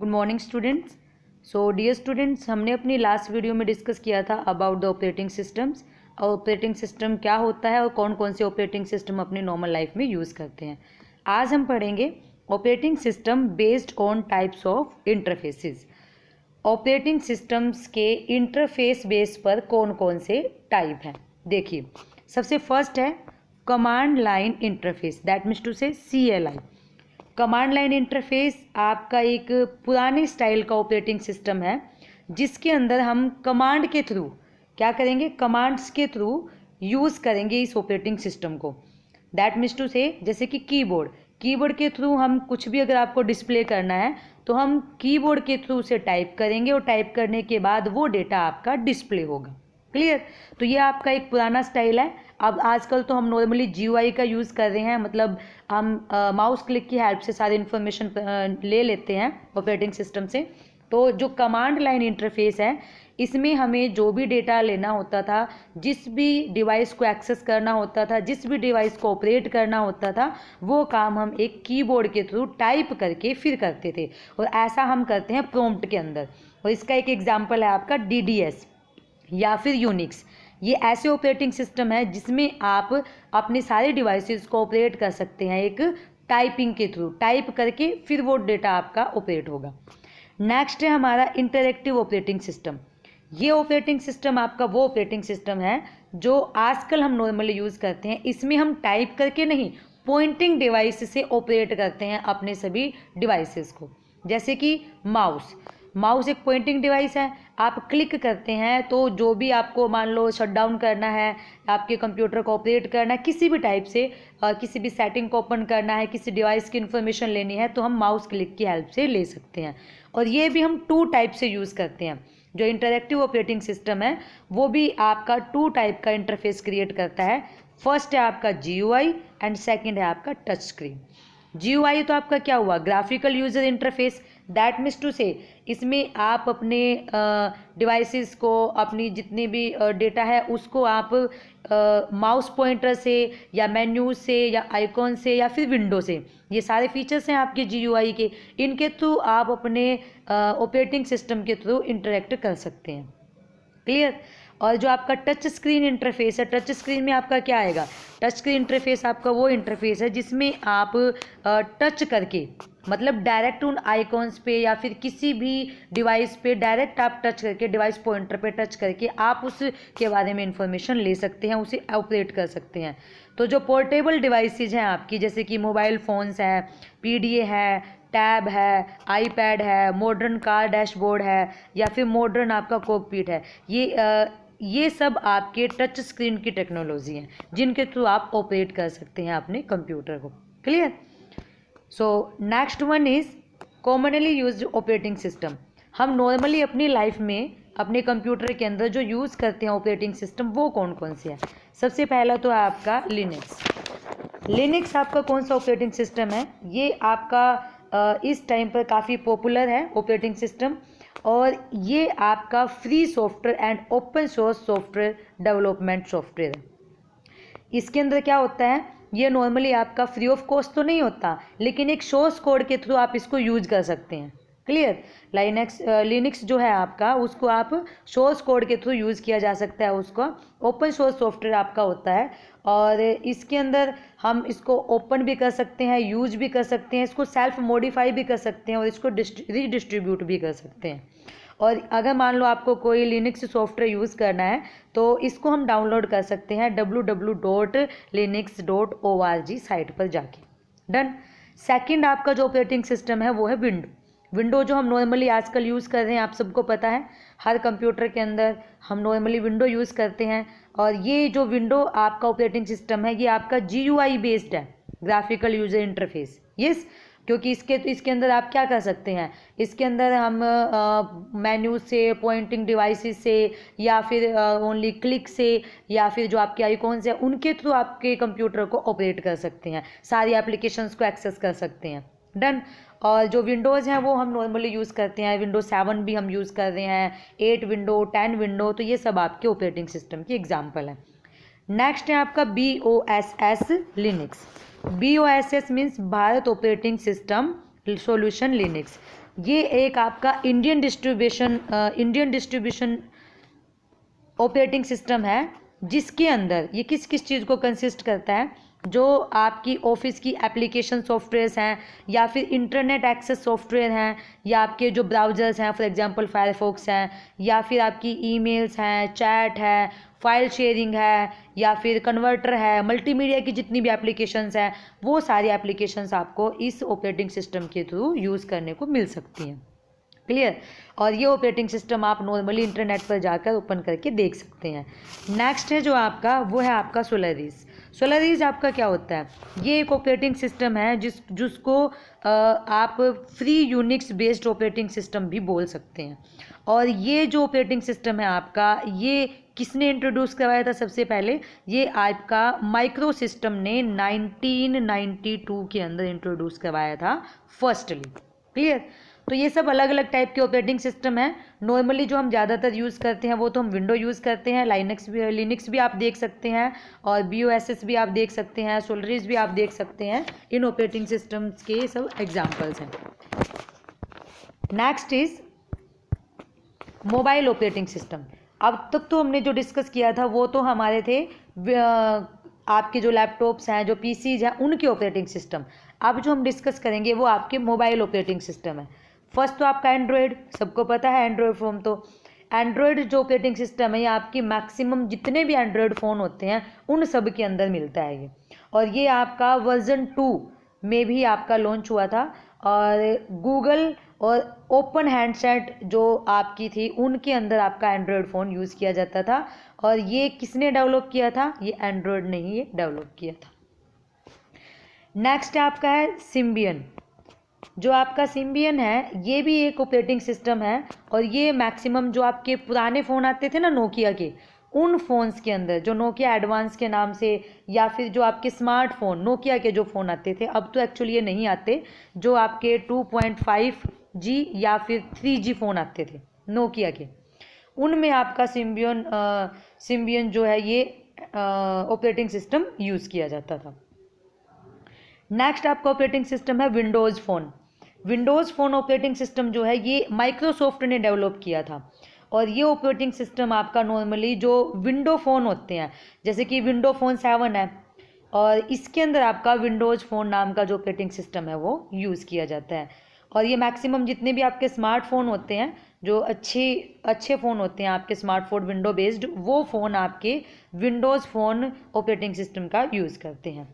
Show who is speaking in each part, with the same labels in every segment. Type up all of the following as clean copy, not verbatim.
Speaker 1: Good morning students. Dear students, हमने अपनी last video में डिस्कस किया था अबाउट द ऑपरेटिंग सिस्टम्स। और ऑपरेटिंग सिस्टम क्या होता है और कौन कौन से ऑपरेटिंग सिस्टम अपनी नॉर्मल लाइफ में यूज़ करते हैं। आज हम पढ़ेंगे operating system based on types of interfaces. Operating systems के इंटरफेस बेस पर कौन कौन से टाइप हैं। देखिए, सबसे फर्स्ट है command line interface, that means to say CLI। Command line interface आपका एक पुराने स्टाइल का ऑपरेटिंग सिस्टम है जिसके अंदर हम कमांड के थ्रू क्या करेंगे, कमांड्स के थ्रू यूज़ करेंगे इस ऑपरेटिंग सिस्टम को। दैट मीन्स टू से जैसे कि कीबोर्ड के थ्रू हम कुछ भी अगर आपको डिस्प्ले करना है तो हम कीबोर्ड के थ्रू उसे टाइप करेंगे और टाइप करने के बाद वो डेटा आपका डिस्प्ले होगा। क्लियर। तो ये आपका एक पुराना स्टाइल है। अब आजकल तो हम नॉर्मली GUI का यूज़ कर रहे हैं, मतलब हम माउस क्लिक की हेल्प से सारी इन्फॉर्मेशन ले लेते हैं ऑपरेटिंग सिस्टम से। तो जो कमांड लाइन इंटरफेस है इसमें हमें जो भी डेटा लेना होता था, जिस भी डिवाइस को एक्सेस करना होता था, जिस भी डिवाइस को ऑपरेट करना होता था, वो काम हम एक कीबोर्ड के थ्रू टाइप करके फिर करते थे। और ऐसा हम करते हैं प्रॉम्प्ट के अंदर। और इसका एक एग्जाम्पल है आपका DDS या फिर यूनिक्स। ये ऐसे ऑपरेटिंग सिस्टम है जिसमें आप अपने सारे डिवाइसेस को ऑपरेट कर सकते हैं एक टाइपिंग के थ्रू, टाइप करके फिर वो डेटा आपका ऑपरेट होगा। नेक्स्ट है हमारा इंटरैक्टिव ऑपरेटिंग सिस्टम। ये ऑपरेटिंग सिस्टम आपका वो ऑपरेटिंग सिस्टम है जो आजकल हम नॉर्मली यूज़ करते हैं। इसमें हम टाइप करके नहीं, पॉइंटिंग डिवाइस से ऑपरेट करते हैं अपने सभी डिवाइसेस को। जैसे कि माउस एक पॉइंटिंग डिवाइस है। आप क्लिक करते हैं तो जो भी आपको मान लो शट डाउन करना है, आपके कंप्यूटर को ऑपरेट करना है किसी भी टाइप से, किसी भी सेटिंग को ओपन करना है, किसी डिवाइस की इन्फॉर्मेशन लेनी है, तो हम माउस क्लिक की हेल्प से ले सकते हैं। और ये भी हम 2 टाइप से यूज़ करते हैं। जो इंटरैक्टिव ऑपरेटिंग सिस्टम है वो भी आपका 2 टाइप का इंटरफेस क्रिएट करता है। फर्स्ट है आपका GUI एंड सेकेंड है आपका टच स्क्रीन। GUI तो आपका क्या हुआ, graphical user interface. That means to say इसमें आप अपने डिवाइसेस को, अपनी जितनी भी डेटा है उसको आप माउस पॉइंटर से या मेन्यू से या आइकॉन से या फिर विंडो से, ये सारे फीचर्स हैं आपके GUI के, इनके थ्रू आप अपने ऑपरेटिंग सिस्टम के थ्रू इंटरेक्ट कर सकते हैं। क्लियर। और जो आपका टच स्क्रीन इंटरफेस है, टच स्क्रीन में आपका क्या आएगा, टच स्क्रीन इंटरफेस आपका वो इंटरफेस है जिसमें आप टच करके, मतलब डायरेक्ट उन आइकॉन्स पे या फिर किसी भी डिवाइस पे डायरेक्ट आप टच करके, डिवाइस पॉइंटर पे टच करके आप उसके बारे में इंफॉर्मेशन ले सकते हैं, उसे ऑपरेट कर सकते हैं। तो जो पोर्टेबल डिवाइसेज हैं आपकी, जैसे कि मोबाइल फ़ोन्स है, PDA है, टैब है, iPad है, मॉडर्न कार डैशबोर्ड है, या फिर मॉडर्न आपका कॉकपिट है, ये सब आपके टच स्क्रीन की टेक्नोलॉजी हैं जिनके थ्रू आप ऑपरेट कर सकते हैं अपने कंप्यूटर को। Clear. So next one is commonly used operating system. हम नॉर्मली अपनी लाइफ में अपने कंप्यूटर के अंदर जो यूज़ करते हैं ऑपरेटिंग सिस्टम वो कौन कौन से हैं। सबसे पहला तो है आपका लिनक्स आपका कौन सा ऑपरेटिंग सिस्टम है, ये आपका इस टाइम पर काफ़ी पॉपुलर है ऑपरेटिंग सिस्टम। और ये आपका free software and open source software development software है। इसके अंदर क्या होता है, ये नॉर्मली आपका फ्री ऑफ कॉस्ट तो नहीं होता, लेकिन एक सोर्स कोड के थ्रू आप इसको यूज कर सकते हैं। क्लियर। लिनक्स जो है आपका, उसको आप सोर्स कोड के थ्रू यूज़ किया जा सकता है, उसका ओपन सोर्स सॉफ्टवेयर आपका होता है। और इसके अंदर हम इसको ओपन भी कर सकते हैं, यूज भी कर सकते हैं, इसको सेल्फ मॉडिफाई भी कर सकते हैं और इसको रीडिस्ट्रीब्यूट भी कर सकते हैं। और अगर मान लो आपको कोई लिनक्स सॉफ्टवेयर यूज़ करना है तो इसको हम डाउनलोड कर सकते हैं www.linux.org साइट पर जाके। डन। सेकंड आपका जो ऑपरेटिंग सिस्टम है वो है विंडो जो हम नॉर्मली आजकल यूज़ कर रहे हैं, आप सबको पता है हर कंप्यूटर के अंदर हम नॉर्मली विंडो यूज़ करते हैं। और ये जो विंडो आपका ऑपरेटिंग सिस्टम है ये आपका GUI बेस्ड है, ग्राफिकल यूजर इंटरफेस। यस, क्योंकि इसके अंदर आप क्या कर सकते हैं, इसके अंदर हम मेन्यू से, पॉइंटिंग डिवाइसेस से, या फिर ओनली क्लिक से, या फिर जो आपके आइकॉन्स हैं उनके थ्रू आपके कंप्यूटर को ऑपरेट कर सकते हैं, सारी एप्लीकेशंस को एक्सेस कर सकते हैं। डन। और जो विंडोज़ हैं वो हम नॉर्मली यूज़ करते हैं, Windows 7 भी हम यूज़ कर रहे हैं, 8 विंडो, 10 विंडो, तो ये सब आपके ऑपरेटिंग सिस्टम की एग्जाम्पल है। नेक्स्ट है आपका BOSS Linux. BOSS means Bharat operating system solution Linux. ये एक आपका इंडियन डिस्ट्रीब्यूशन ऑपरेटिंग सिस्टम है, जिसके अंदर ये किस किस चीज़ को कंसिस्ट करता है, जो आपकी ऑफिस की एप्लीकेशन सॉफ्टवेयर्स हैं, या फिर इंटरनेट एक्सेस सॉफ्टवेयर हैं, या आपके जो ब्राउज़र्स हैं, फॉर एग्जांपल फायरफॉक्स हैं, या फिर आपकी ईमेल्स हैं, चैट है, फाइल शेयरिंग है, या फिर कन्वर्टर है, मल्टीमीडिया की जितनी भी एप्लीकेशंस हैं, वो सारी एप्लीकेशंस आपको इस ऑपरेटिंग सिस्टम के थ्रू यूज़ करने को मिल सकती हैं। क्लियर। और ये ऑपरेटिंग सिस्टम आप नॉर्मली इंटरनेट पर जाकर ओपन करके देख सकते हैं। नेक्स्ट है जो आपका, वो है आपका सोलारिस। सोलारिस आपका क्या होता है? ये एक ऑपरेटिंग सिस्टम है जिसको आप free Unix based operating system भी बोल सकते हैं। और ये जो ऑपरेटिंग सिस्टम है आपका, ये किसने इंट्रोड्यूस करवाया था सबसे पहले? ये आपका माइक्रो सिस्टम ने 1992 के अंदर इंट्रोड्यूस करवाया था फर्स्टली। क्लियर। तो ये सब अलग अलग टाइप के ऑपरेटिंग सिस्टम हैं। नॉर्मली जो हम ज़्यादातर यूज़ करते हैं वो तो हम विंडो यूज़ करते हैं, लिनक्स भी आप देख सकते हैं, और BOSS भी आप देख सकते हैं, सोलारिस भी आप देख सकते हैं। इन ऑपरेटिंग सिस्टम्स के सब एग्जांपल्स हैं। Next is mobile operating system. अब तक तो हमने जो डिस्कस किया था वो तो हमारे थे आपके जो लैपटॉप्स हैं, जो PCs हैं, उनके ऑपरेटिंग सिस्टम। अब जो हम डिस्कस करेंगे वो आपके मोबाइल ऑपरेटिंग सिस्टम है। फर्स्ट तो आपका एंड्रॉयड, सबको पता है एंड्रॉयड फ़ोन। तो एंड्रॉयड जो ऑपरेटिंग सिस्टम है ये आपकी मैक्सिमम जितने भी एंड्रॉयड फ़ोन होते हैं उन सब के अंदर मिलता है ये। और ये आपका वर्जन 2 में भी आपका लॉन्च हुआ था। और गूगल और ओपन हैंडसेट जो आपकी थी उनके अंदर आपका एंड्रॉयड फ़ोन यूज़ किया जाता था। और ये किसने डेवलप किया था? ये एंड्रॉयड ने ही ये डेवलप किया था। नेक्स्ट आपका है सिम्बियन। जो आपका सिम्बियन है ये भी एक ऑपरेटिंग सिस्टम है। और ये मैक्सिमम जो आपके पुराने फ़ोन आते थे ना नोकिया के, उन फ़ोन्स के अंदर, जो नोकिया एडवांस के नाम से, या फिर जो आपके स्मार्टफोन नोकिया के जो फ़ोन आते थे, अब तो एक्चुअली ये नहीं आते, जो आपके 2.5G या फिर 3G फ़ोन आते थे नोकिया के, उनमें आपका सिम्बियन जो है ये ऑपरेटिंग सिस्टम यूज़ किया जाता था। नेक्स्ट आपका ऑपरेटिंग सिस्टम है Windows phone. Windows phone operating system जो है ये माइक्रोसॉफ्ट ने डेवलप किया था। और ये ऑपरेटिंग सिस्टम आपका नॉर्मली जो विंडो फ़ोन होते हैं, जैसे कि विंडो फ़ोन 7 है, और इसके अंदर आपका विंडोज़ फ़ोन नाम का जो ऑपरेटिंग सिस्टम है वो यूज़ किया जाता है। और ये मैक्सिमम जितने भी आपके स्मार्टफोन होते हैं, जो अच्छे फ़ोन होते हैं आपके स्मार्टफोन विंडो बेस्ड, वो फ़ोन आपके विंडोज़ फ़ोन ऑपरेटिंग सिस्टम का यूज़ करते हैं।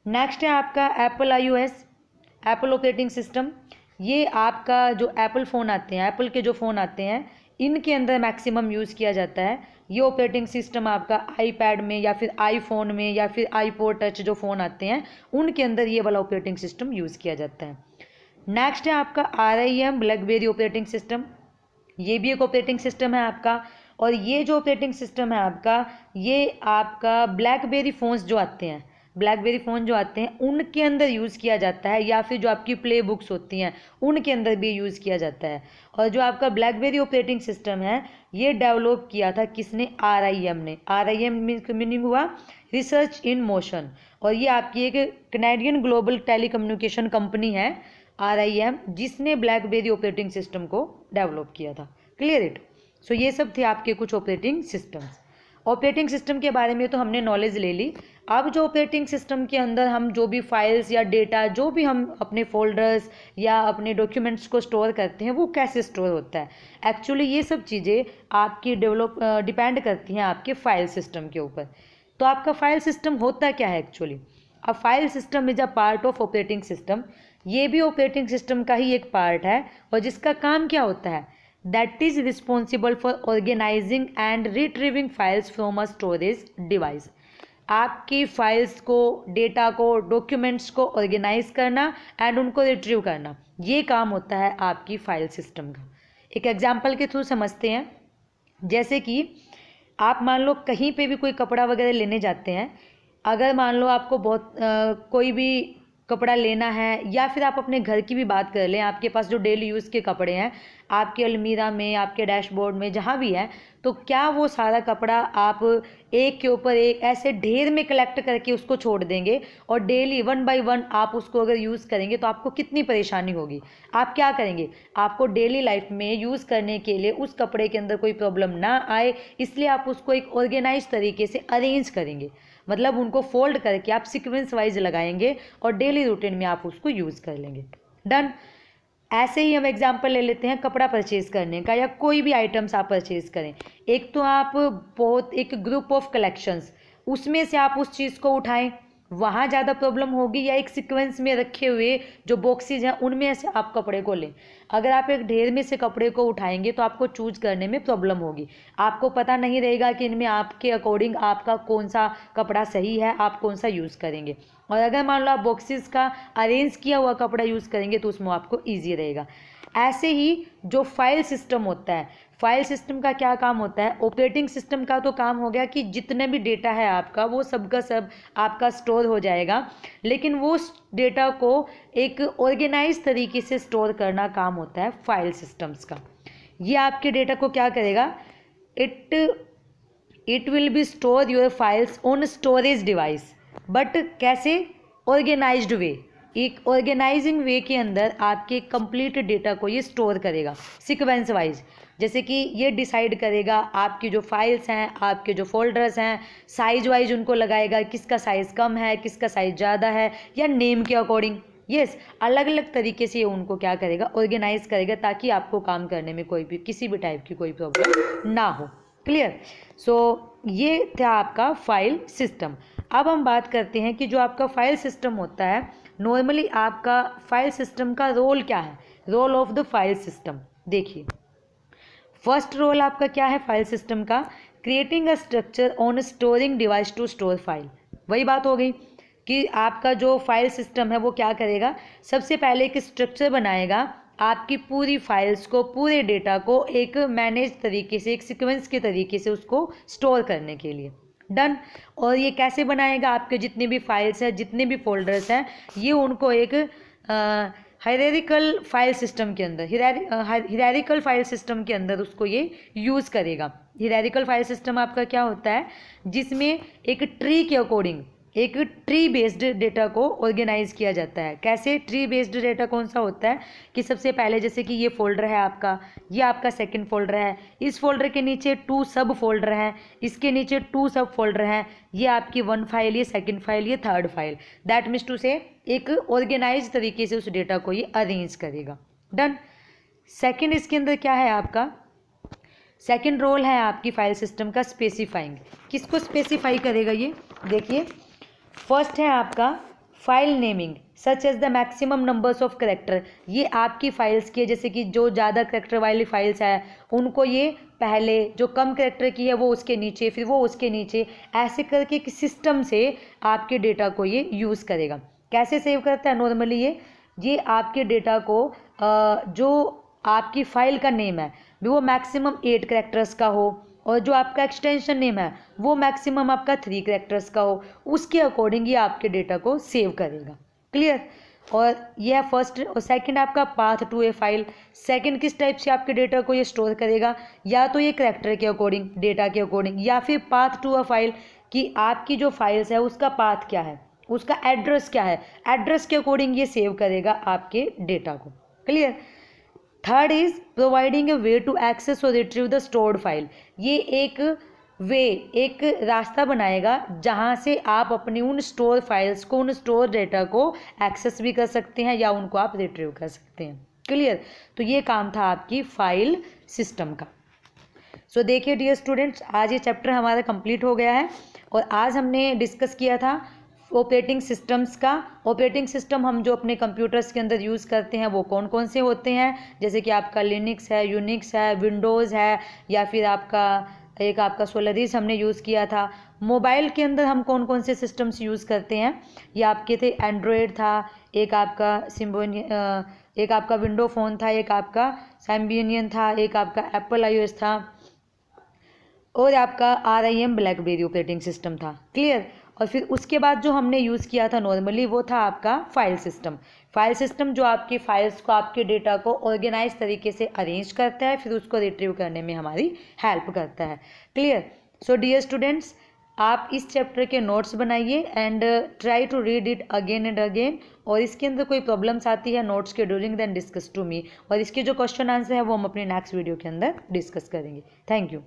Speaker 1: नेक्स्ट है आपका Apple iOS, Apple operating system. ये आपका जो एप्पल फ़ोन आते हैं, एप्पल के जो फ़ोन आते हैं, इनके अंदर मैक्सिमम यूज़ किया जाता है। ये ऑपरेटिंग सिस्टम आपका आईपैड में या फिर आईफोन में या फिर आईपॉड टच जो फ़ोन आते हैं उनके अंदर ये वाला ऑपरेटिंग सिस्टम यूज़ किया जाता है। नेक्स्ट है आपका RIM ब्लैकबेरी ऑपरेटिंग सिस्टम। ये भी एक ऑपरेटिंग सिस्टम है आपका। और ये जो ऑपरेटिंग सिस्टम है आपका, ये आपका ब्लैकबेरी फ़ोन्स जो आते हैं, ब्लैकबेरी फ़ोन जो आते हैं उनके अंदर यूज़ किया जाता है, या फिर जो आपकी प्ले बुक्स होती हैं उनके अंदर भी यूज़ किया जाता है। और जो आपका ब्लैकबेरी ऑपरेटिंग सिस्टम है ये डेवलप किया था किसने? RIM ने। RIM मीनिंग हुआ रिसर्च इन मोशन। और ये आपकी एक कैनेडियन ग्लोबल टेलीकम्युनिकेशन कंपनी है RIM, जिसने ब्लैकबेरी ऑपरेटिंग सिस्टम को डेवलप किया था। Clear it. सो ये सब थे आपके कुछ ऑपरेटिंग सिस्टम्स। ऑपरेटिंग सिस्टम के बारे में तो हमने नॉलेज ले ली। अब जो ऑपरेटिंग सिस्टम के अंदर हम जो भी फाइल्स या डेटा, जो भी हम अपने फोल्डर्स या अपने डॉक्यूमेंट्स को स्टोर करते हैं, वो कैसे स्टोर होता है। एक्चुअली ये सब चीज़ें आपकी डिपेंड करती हैं आपके फाइल सिस्टम के ऊपर। तो आपका फाइल सिस्टम होता क्या है actually? A file system is a part of operating system. ये भी ऑपरेटिंग सिस्टम का ही एक पार्ट है, और जिसका काम क्या होता है? That is responsible for organizing and retrieving files from a storage device. आपकी फाइल्स को, डेटा को, डॉक्यूमेंट्स को ऑर्गेनाइज करना एंड उनको रिट्रीव करना, ये काम होता है आपकी फाइल सिस्टम का। एक एग्जांपल के थ्रू समझते हैं। जैसे कि आप मान लो कहीं पे भी कोई कपड़ा वगैरह लेने जाते हैं, अगर मान लो आपको कोई भी कपड़ा लेना है, या फिर आप अपने घर की भी बात कर लें, आपके पास जो डेली यूज़ के कपड़े हैं आपके अलमीरा में, आपके डैशबोर्ड में, जहाँ भी है, तो क्या वो सारा कपड़ा आप एक के ऊपर एक ऐसे ढेर में कलेक्ट करके उसको छोड़ देंगे और डेली 1 बाय 1 आप उसको अगर यूज़ करेंगे तो आपको कितनी परेशानी होगी। आप क्या करेंगे, आपको डेली लाइफ में यूज़ करने के लिए उस कपड़े के अंदर कोई प्रॉब्लम ना आए, इसलिए आप उसको एक ऑर्गेनाइज तरीके से अरेंज करेंगे, मतलब उनको फोल्ड करके आप सीक्वेंस वाइज लगाएंगे और डेली रूटीन में आप उसको यूज़ कर लेंगे। डन। ऐसे ही हम एग्जांपल ले लेते हैं कपड़ा परचेज़ करने का, या कोई भी आइटम्स आप परचेज़ करें। एक तो आप बहुत एक ग्रुप ऑफ कलेक्शंस, उसमें से आप उस चीज़ को उठाएं, वहाँ ज़्यादा प्रॉब्लम होगी, या एक सीक्वेंस में रखे हुए जो बॉक्सेज हैं उनमें से आप कपड़े को लें। अगर आप एक ढेर में से कपड़े को उठाएंगे तो आपको चूज करने में प्रॉब्लम होगी, आपको पता नहीं रहेगा कि इनमें आपके अकॉर्डिंग आपका कौन सा कपड़ा सही है, आप कौन सा यूज़ करेंगे। और अगर मान लो आप बॉक्सेस का अरेंज किया हुआ कपड़ा यूज़ करेंगे तो उसमें आपको ईजी रहेगा। ऐसे ही जो फाइल सिस्टम होता है, फाइल सिस्टम का क्या काम होता है, ऑपरेटिंग सिस्टम का तो काम हो गया कि जितने भी डेटा है आपका वो सब का सब आपका स्टोर हो जाएगा, लेकिन वो डेटा को एक ऑर्गेनाइज तरीके से स्टोर करना काम होता है फाइल सिस्टम्स का। ये आपके डेटा को क्या करेगा, it will be store your files on storage device, but कैसे, ऑर्गेनाइज्ड वे, एक ऑर्गेनाइजिंग वे के अंदर आपके कंप्लीट डेटा को ये स्टोर करेगा सीक्वेंस वाइज। जैसे कि ये डिसाइड करेगा आपकी जो फाइल्स हैं, आपके जो फोल्डर्स हैं, साइज वाइज उनको लगाएगा, किसका साइज़ कम है, किसका साइज़ ज़्यादा है, या नेम के अकॉर्डिंग। यस, अलग अलग तरीके से ये उनको क्या करेगा, ऑर्गेनाइज करेगा, ताकि आपको काम करने में कोई भी किसी भी टाइप की कोई प्रॉब्लम ना हो। क्लियर। सो ये था आपका फाइल सिस्टम। अब हम बात करते हैं कि जो आपका फाइल सिस्टम होता है, नॉर्मली आपका फाइल सिस्टम का रोल क्या है, role of the file system. देखिए, फर्स्ट रोल आपका क्या है फाइल सिस्टम का, creating a structure on storing device to store file. वही बात हो गई कि आपका जो फाइल सिस्टम है वो क्या करेगा, सबसे पहले एक स्ट्रक्चर बनाएगा आपकी पूरी फाइल्स को, पूरे डेटा को एक मैनेज तरीके से, एक सीक्वेंस के तरीके से उसको स्टोर करने के लिए। डन। और ये कैसे बनाएगा, आपके जितने भी फाइल्स हैं, जितने भी फोल्डर्स हैं, ये उनको एक हायरार्किकल फाइल सिस्टम के अंदर, हायरार्किकल फाइल सिस्टम के अंदर उसको ये यूज़ करेगा। हायरार्किकल फाइल सिस्टम आपका क्या होता है, जिसमें एक ट्री के अकॉर्डिंग, एक ट्री बेस्ड डेटा को ऑर्गेनाइज किया जाता है। कैसे, ट्री बेस्ड डेटा कौन सा होता है कि सबसे पहले जैसे कि ये फोल्डर है आपका, ये आपका सेकंड फोल्डर है, इस फोल्डर के नीचे 2 सब फोल्डर हैं, इसके नीचे 2 सब फोल्डर हैं, ये आपकी 1 फाइल, ये सेकंड फाइल, ये third file. That means to say एक ऑर्गेनाइज तरीके से उस डेटा को ये अरेंज करेगा। डन। सेकेंड इसके अंदर क्या है आपका, सेकेंड रोल है आपकी फाइल सिस्टम का स्पेसिफाइंग। किसको स्पेसिफाई करेगा ये, देखिए, फर्स्ट है आपका file naming such as the maximum numbers of character. ये आपकी फाइल्स की, जैसे कि जो ज़्यादा करेक्टर वाली फाइल्स है उनको ये पहले, जो कम करेक्टर की है वो उसके नीचे, फिर वो उसके नीचे, ऐसे करके एक सिस्टम से आपके डेटा को ये यूज़ करेगा। कैसे सेव करता है नॉर्मली ये आपके डेटा को जो आपकी फाइल का नेम है वो मैक्सिमम 8 करेक्टर्स का हो, और जो आपका एक्सटेंशन नेम है वो मैक्सिमम आपका 3 करेक्टर्स का हो, उसके अकॉर्डिंग ये आपके डेटा को सेव करेगा। क्लियर। और यह फर्स्ट। और सेकंड आपका path to a file. Second किस टाइप से आपके डेटा को ये स्टोर करेगा, या तो ये करेक्टर के अकॉर्डिंग, डेटा के अकॉर्डिंग, या फिर पाथ टू अ फाइल, कि आपकी जो फाइल्स है उसका पाथ क्या है, उसका एड्रेस क्या है, एड्रेस के अकॉर्डिंग ये सेव करेगा आपके डेटा को। Clear. Third is providing a way to access और रिट्रीव द स्टोर्ड फाइल। ये एक वे, एक रास्ता बनाएगा जहाँ से आप अपनी उन स्टोर फाइल्स को, उन स्टोर डेटा को एक्सेस भी कर सकते हैं या उनको आप रिट्रीव कर सकते हैं। क्लियर। तो ये काम था आपकी फाइल सिस्टम का। सो देखिए डियर स्टूडेंट्स, आज ये चैप्टर हमारा कंप्लीट हो गया है और आज हमने डिस्कस किया था ऑपरेटिंग सिस्टम्स का। ऑपरेटिंग सिस्टम हम जो अपने कंप्यूटर्स के अंदर यूज़ करते हैं वो कौन कौन से होते हैं, जैसे कि आपका लिनक्स है, यूनिक्स है, विंडोज़ है, या फिर आपका सोलरिस हमने यूज़ किया था। मोबाइल के अंदर हम कौन कौन से सिस्टम्स यूज़ करते हैं, ये आपके थे एंड्रॉयड था, एक आपका विंडो फ़ोन था, एक आपका सैम्बियन था, एक आपका एप्पल iOS था, और आपका RIM ब्लैकबेरी ऑपरेटिंग सिस्टम था। क्लियर। और फिर उसके बाद जो हमने यूज़ किया था नॉर्मली वो था आपका फाइल सिस्टम। फाइल सिस्टम जो आपकी फाइल्स को, आपके डेटा को ऑर्गेनाइज तरीके से अरेंज करता है, फिर उसको रिट्रीव करने में हमारी हेल्प करता है। क्लियर? सो डियर स्टूडेंट्स, आप इस चैप्टर के नोट्स बनाइए and try to read it again and again. और इसके अंदर कोई प्रॉब्लम्स आती है नोट्स के during then discuss to me, और इसके जो क्वेश्चन आंसर है वो हम अपनी नेक्स्ट वीडियो के अंदर डिस्कस करेंगे। Thank you.